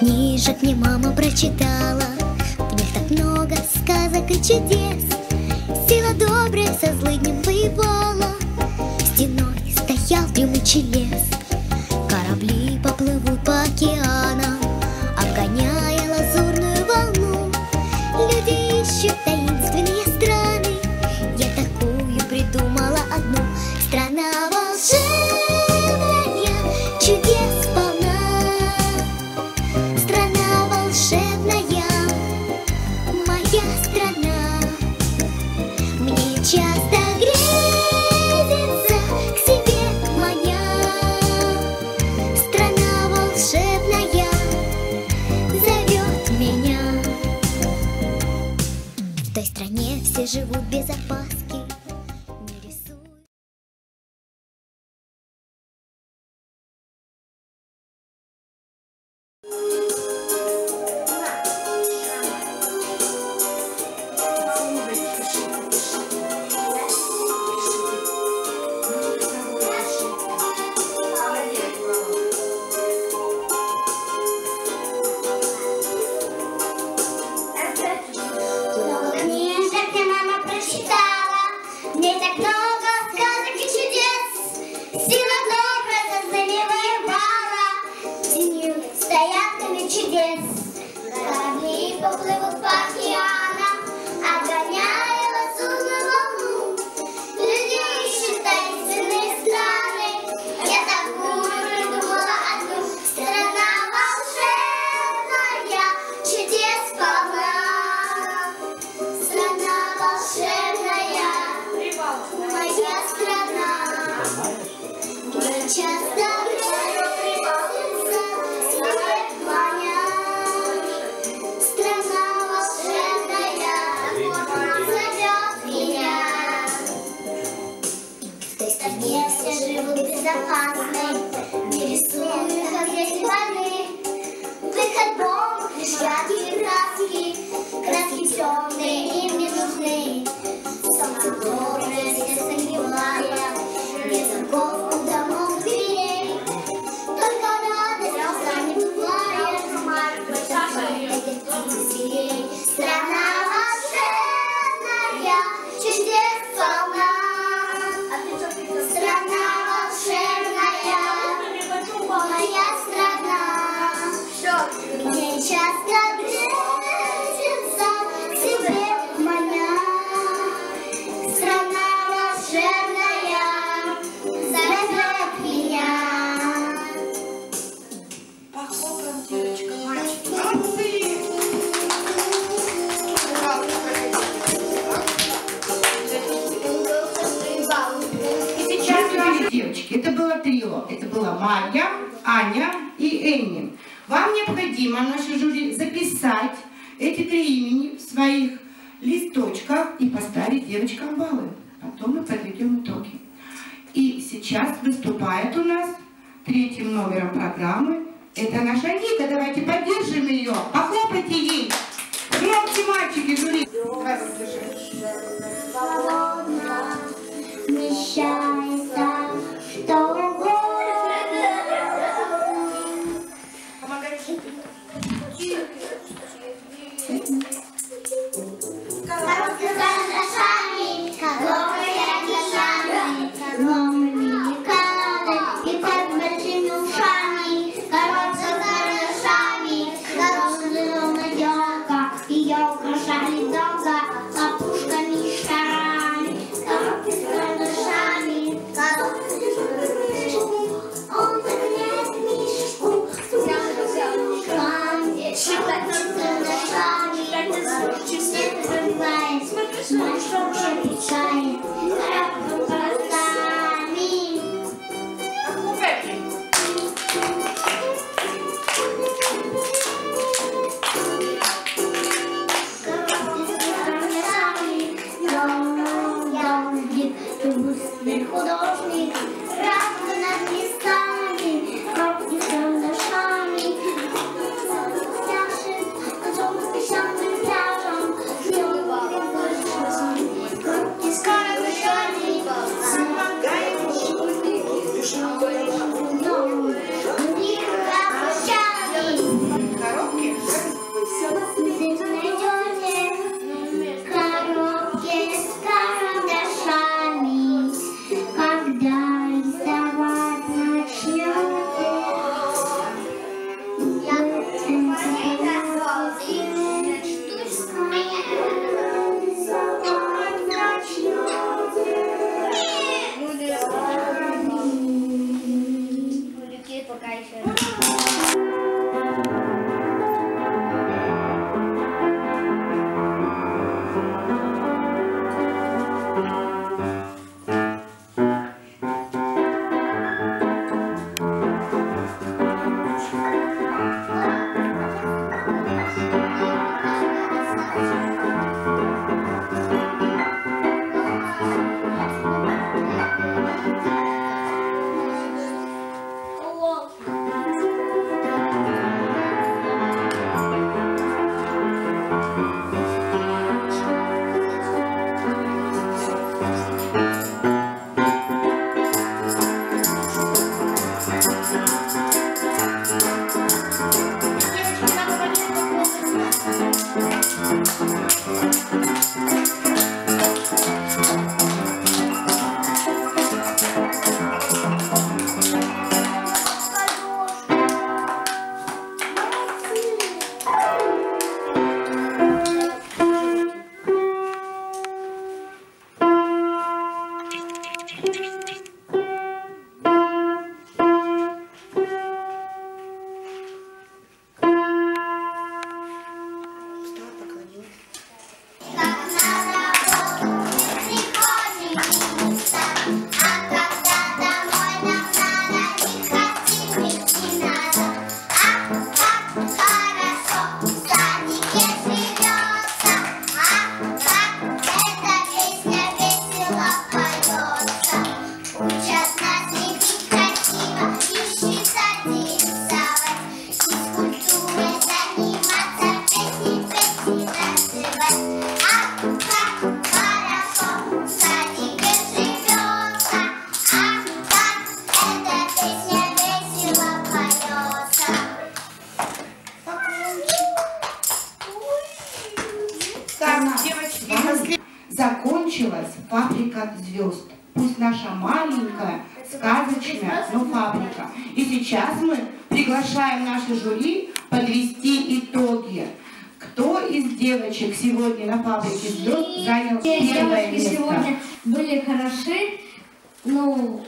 книжек мне мама прочитала, в них так много сказок и чудес. Сила добрая со злыднем воевала, стеной стоял дремучий лес. Корабли поплывут по океанам, обгоняя лазурную волну. Люди ищут таинственные страны, я такую придумала одну. Страна волшебная, чудес полна. Страна волшебная, моя страна. Мне часто грезится к себе маня. Страна волшебная зовет меня. В той стране все живут без опаски. Это было трио. Это была Майя, Аня и Энни. Вам необходимо, наше жюри, записать эти три имени в своих листочках и поставить девочкам баллы. Потом мы подведем итоги. И сейчас выступает у нас третьим номером программы. Это наша Ника. Давайте поддержим ее. Похлопайте ей. Громче, мальчики, жюри. Давай, поддержи. Свободно вмещается, что угодно. Коробка с карандашами, коробка с карандашами, ломами и под большими ушами. Коробка с карандашами, коробка зеленая елка, ее украшали долго лопушками и шарами. Коробки с карандашами, коробка с карандашами, он загоняет мишку, коробка с карандашами, чистый пробивает, мальчик печалит, коробка глазами. Коробки с карандашами, я убит, грустный художник, правда над листами. Коробки с карандашами, пляшет на темном песчаным пляжем, белый Закончилась фабрика звезд. Пусть наша маленькая, сказочная, но фабрика. И сейчас мы приглашаем наше жюри подвести итоги. Кто из девочек сегодня на фабрике звезд занял первое место? Сегодня были хороши, ну...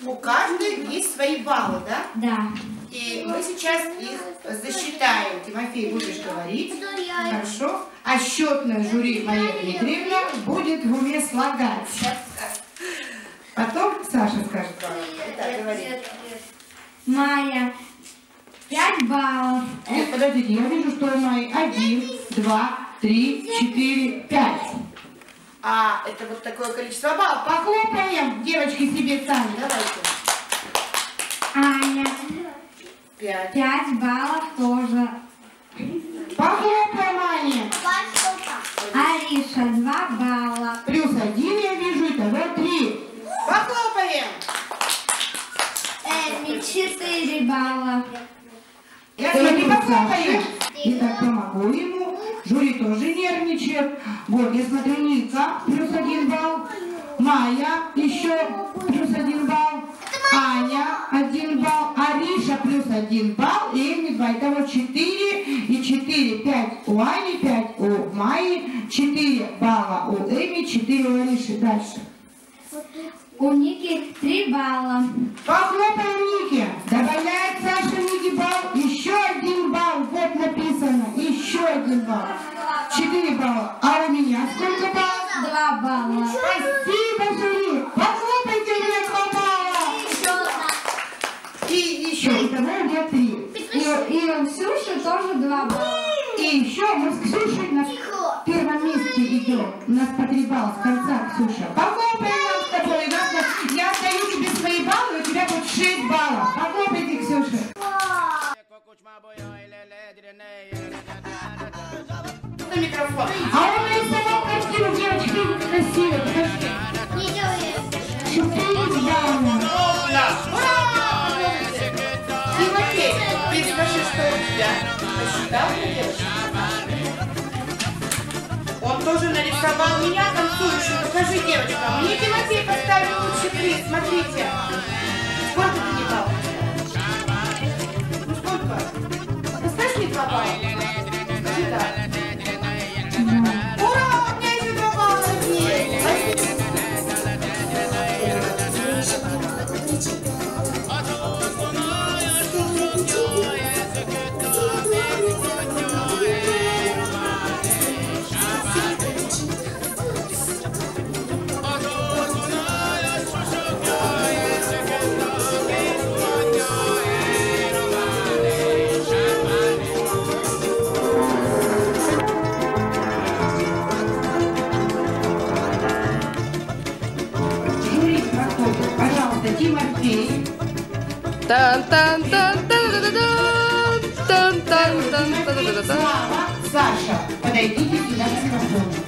У каждой есть свои баллы, да? Да. И мы сейчас их засчитаем. Тимофей, будешь говорить. Хорошо. А счетное жюри Мария Дмитриевна будет в уме слагать. Потом Саша скажет. Да, говори. Майя, 5 баллов. Нет, подождите, я вижу, что у Майи 1, 2, 3, 4, 5. А это вот такое количество баллов. Похлопаем, девочки, себе сами. Давайте. Аня, 5. 5 баллов тоже. Похлопаем, Ане. Ариша, 2 балла. Плюс 1 я вижу, итого 3. Похлопаем. Эми, 4 балла. Я смотри, похлопаем. Итак, помогу ему. Жюри тоже нервничает. Вот, я смотрю, Ника, плюс 1 балл. Майя, еще плюс 1 балл. Аня, 1 балл. Ариша, плюс 1 балл. И Эми 2. Итого 4 и 4. 5 у Ани, 5 у Майи, 4 балла у Эми, 4 у Ариши. Дальше. У Ники 3 балла. Похлопаем Нике. Добавляет Саша Нике балл. Еще 1 балл. Вот написано. Еще 1 балл. 4 балла. А у меня сколько баллов? 2 балла. Спасибо, жюри. Похлопайте мне 2 балла. И еще. Итого у меня 3. И у Ксюши тоже 2 балла. И еще мы с Ксюшей на первом месте идем. У нас по 3 балла с конца, Ксюша. Похлопаем нам с тобой. Я отдаю тебе свои баллы, у тебя будет 6 баллов. Похлопайте, Ксюша. На микрофон. А он нарисовал картину, девочки, красивая. Подожди. 4 балла. Ура! Тимофей, ты скажи, что у тебя. Посчитал, девочка? Он тоже нарисовал меня танцующую. Покажи, девочка. Мне Тимофей поставил лучший приз. Смотрите. Сколько ты не баллов? Ну сколько? Поставь мне 2 балла. Скажи да. Ура! У меня еще 2 балла есть. Тимофей. Слава, Саша, подойдите сюда к микрофону.